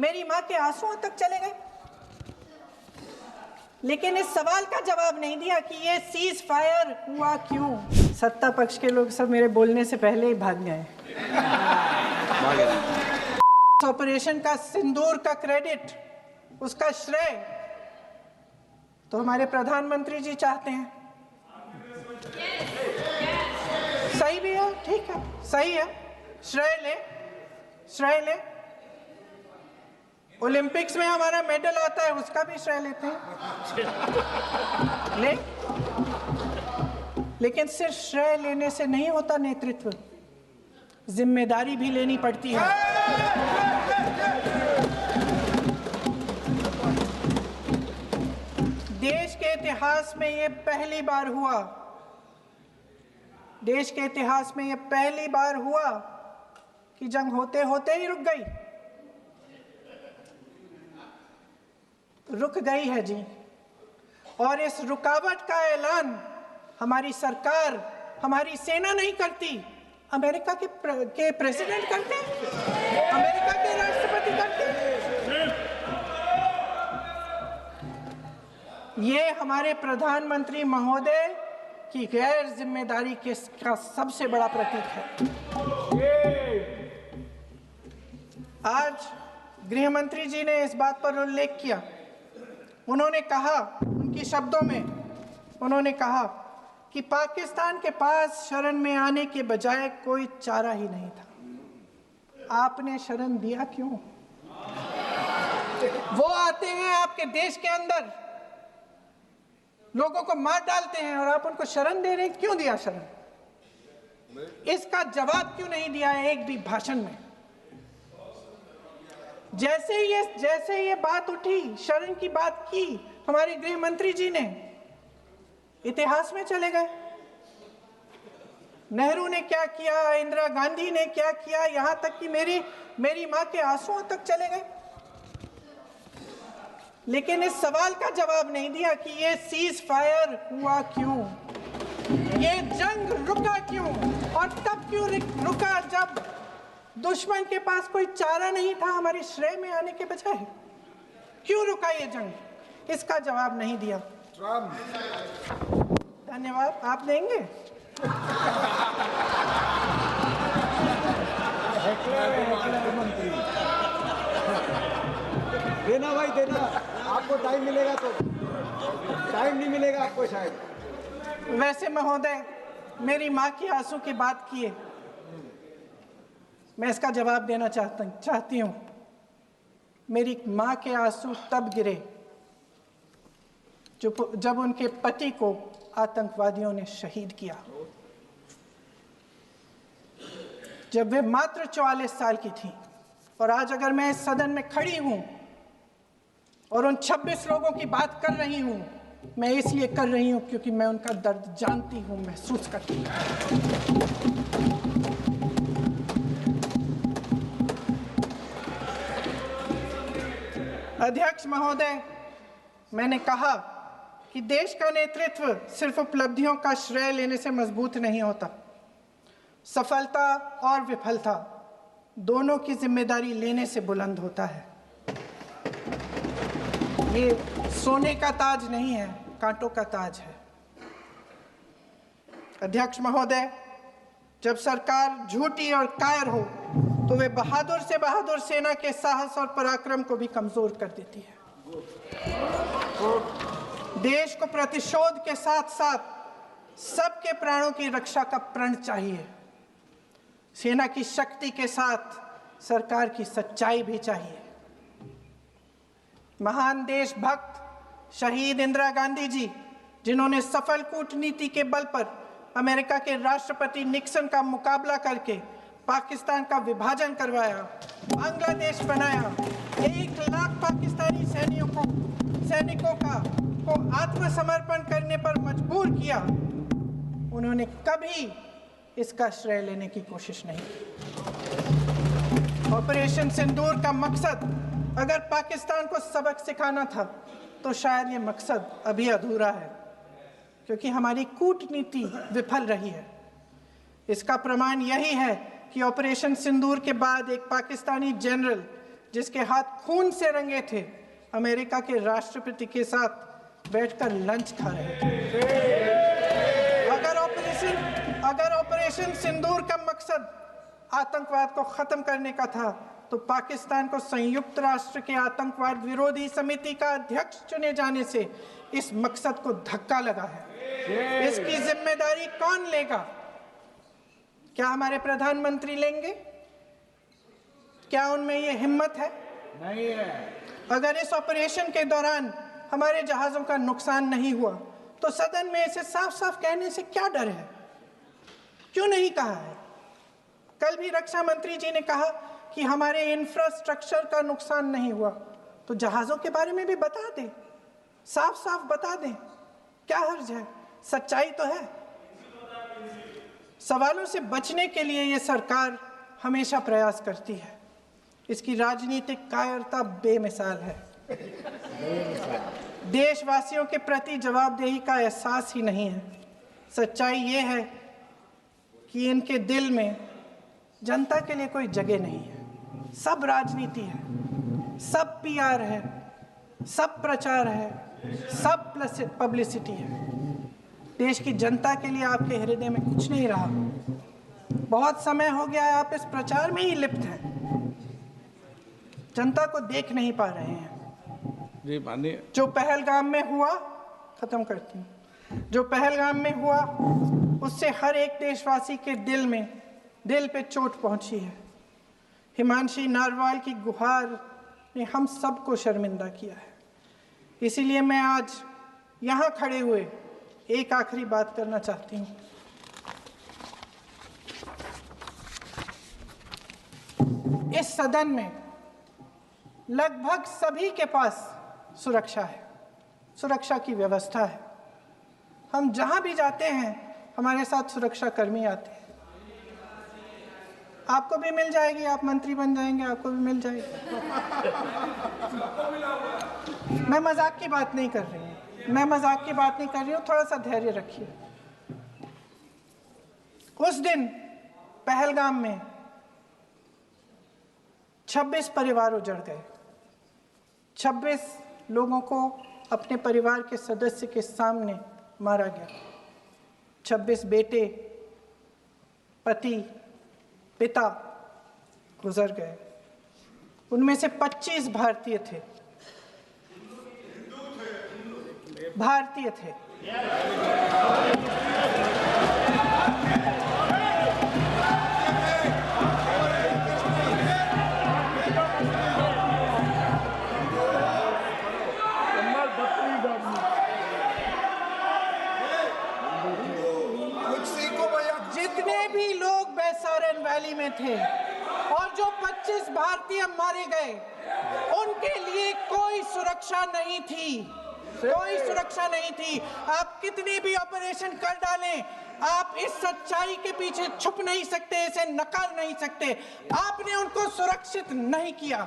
मेरी मां के आंसुओं तक चले गए, लेकिन इस सवाल का जवाब नहीं दिया कि ये सीज फायर हुआ क्यों। सत्ता पक्ष के लोग सब मेरे बोलने से पहले ही भाग गए। ऑपरेशन का सिंदूर का क्रेडिट, उसका श्रेय तो हमारे प्रधानमंत्री जी चाहते हैं। सही भी है, ठीक है, सही है, श्रेय ले। ओलंपिक्स में हमारा मेडल आता है, उसका भी श्रेय लेते हैं, लेकिन सिर्फ श्रेय लेने से नहीं होता नेतृत्व, जिम्मेदारी भी लेनी पड़ती है। देश के इतिहास में ये पहली बार हुआ, देश के इतिहास में ये पहली बार हुआ कि जंग होते होते ही रुक गई है जी। और इस रुकावट का ऐलान हमारी सरकार, हमारी सेना नहीं करती, अमेरिका के प्रेसिडेंट करते हैं, अमेरिका के राष्ट्रपति करते हैं। ये हमारे प्रधानमंत्री महोदय की गैर जिम्मेदारी का सबसे बड़ा प्रतीक है। आज गृह मंत्री जी ने इस बात पर उल्लेख किया। उन्होंने कहा, उनके शब्दों में उन्होंने कहा कि पाकिस्तान के पास शरण में आने के बजाय कोई चारा ही नहीं था। आपने शरण दिया क्यों? वो आते हैं आपके देश के अंदर, लोगों को मार डालते हैं और आप उनको शरण दे रहे हैं। क्यों दिया शरण? इसका जवाब क्यों नहीं दिया एक भी भाषण में? जैसे ये बात उठी, शरण की बात की, हमारे गृह मंत्री जी ने इतिहास में चले गए। नेहरू ने क्या किया, इंदिरा गांधी ने क्या किया, यहां तक कि मेरी मां के आंसुओं तक चले गए, लेकिन इस सवाल का जवाब नहीं दिया कि ये सीज फायर हुआ क्यों, ये जंग रुका क्यों, और तब क्यों रुका जब दुश्मन के पास कोई चारा नहीं था हमारे श्रेय में आने के बजाय। क्यों रुका ये जंग? इसका जवाब नहीं दिया। धन्यवाद। आप देंगे? देना भाई, देना। आपको टाइम मिलेगा तो, टाइम नहीं मिलेगा आपको शायद। वैसे महोदय, मेरी माँ की आंसू की बात किए, मैं इसका जवाब देना चाहती हूँ। मेरी माँ के आंसू तब गिरे जब उनके पति को आतंकवादियों ने शहीद किया, जब वे मात्र 44 साल की थी। और आज अगर मैं इस सदन में खड़ी हूँ और उन 26 लोगों की बात कर रही हूँ, मैं इसलिए कर रही हूँ क्योंकि मैं उनका दर्द जानती हूँ, महसूस करती हूँ। अध्यक्ष महोदय, मैंने कहा कि देश का नेतृत्व सिर्फ उपलब्धियों का श्रेय लेने से मजबूत नहीं होता। सफलता और विफलता दोनों की जिम्मेदारी लेने से बुलंद होता है। ये सोने का ताज नहीं है, कांटों का ताज है। अध्यक्ष महोदय, जब सरकार झूठी और कायर हो तो वे बहादुर से बहादुर सेना के साहस और पराक्रम को भी कमजोर कर देती है। देश को प्रतिशोध के साथ साथ सबके प्राणों की रक्षा का प्रण चाहिए। सेना की शक्ति के साथ सरकार की सच्चाई भी चाहिए। महान देशभक्त शहीद इंदिरा गांधी जी, जिन्होंने सफल कूटनीति के बल पर अमेरिका के राष्ट्रपति निक्सन का मुकाबला करके पाकिस्तान का विभाजन करवाया, बांग्लादेश बनाया, 1 लाख पाकिस्तानी सैनिकों को आत्मसमर्पण करने पर मजबूर किया, उन्होंने कभी इसका श्रेय लेने की कोशिश नहीं की। ऑपरेशन सिंदूर का मकसद अगर पाकिस्तान को सबक सिखाना था तो शायद ये मकसद अभी अधूरा है, क्योंकि हमारी कूटनीति विफल रही है। इसका प्रमाण यही है कि ऑपरेशन सिंदूर के बाद एक पाकिस्तानी जनरल जिसके हाथ खून से रंगे थे, अमेरिका के राष्ट्रपति के साथ बैठकर लंच खा रहे थे। अगर ऑपरेशन सिंदूर का मकसद आतंकवाद को खत्म करने का था, तो पाकिस्तान को संयुक्त राष्ट्र के आतंकवाद विरोधी समिति का अध्यक्ष चुने जाने से इस मकसद को धक्का लगा है। इसकी जिम्मेदारी कौन लेगा? क्या हमारे प्रधानमंत्री लेंगे? क्या उनमें ये हिम्मत है? नहीं है। अगर इस ऑपरेशन के दौरान हमारे जहाजों का नुकसान नहीं हुआ, तो सदन में इसे साफ साफ कहने से क्या डर है? क्यों नहीं कहा है? कल भी रक्षा मंत्री जी ने कहा कि हमारे इंफ्रास्ट्रक्चर का नुकसान नहीं हुआ, तो जहाजों के बारे में भी बता दें, साफ साफ बता दें, क्या हर्ज है? सच्चाई तो है। सवालों से बचने के लिए ये सरकार हमेशा प्रयास करती है। इसकी राजनीतिक कायरता बेमिसाल है। देशवासियों के प्रति जवाबदेही का एहसास ही नहीं है। सच्चाई ये है कि इनके दिल में जनता के लिए कोई जगह नहीं है। सब राजनीति है, सब पीआर है, सब प्रचार है, सब पब्लिसिटी है। देश की जनता के लिए आपके हृदय में कुछ नहीं रहा। बहुत समय हो गया है आप इस प्रचार में ही लिप्त हैं, जनता को देख नहीं पा रहे हैं। जी मानिए। जो पहलगाम में हुआ, खत्म करती हूँ, जो पहलगाम में हुआ उससे हर एक देशवासी के दिल पे चोट पहुंची है। हिमांशी नारवाल की गुहार ने हम सबको शर्मिंदा किया है। इसीलिए मैं आज यहाँ खड़े हुए एक आखिरी बात करना चाहती हूँ। इस सदन में लगभग सभी के पास सुरक्षा है, सुरक्षा की व्यवस्था है। हम जहाँ भी जाते हैं हमारे साथ सुरक्षा कर्मी आते हैं। आपको भी मिल जाएगी, आप मंत्री बन जाएंगे, आपको भी मिल जाएगी। मैं मजाक की बात नहीं कर रही हूँ, थोड़ा सा धैर्य रखिए। उस दिन पहलगाम में 26 परिवार उजड़ गए। 26 लोगों को अपने परिवार के सदस्य के सामने मारा गया। 26 बेटे, पति, पिता गुजर गए। उनमें से 25 भारतीय थे। जितने भी लोग बैसारन वैली में थे और जो 25 भारतीय मारे गए, उनके लिए कोई सुरक्षा नहीं थी। आप कितनी भी ऑपरेशन कर डालें, आप इस सच्चाई के पीछे छुप नहीं सकते, इसे नकार नहीं सकते। आपने उनको सुरक्षित नहीं किया।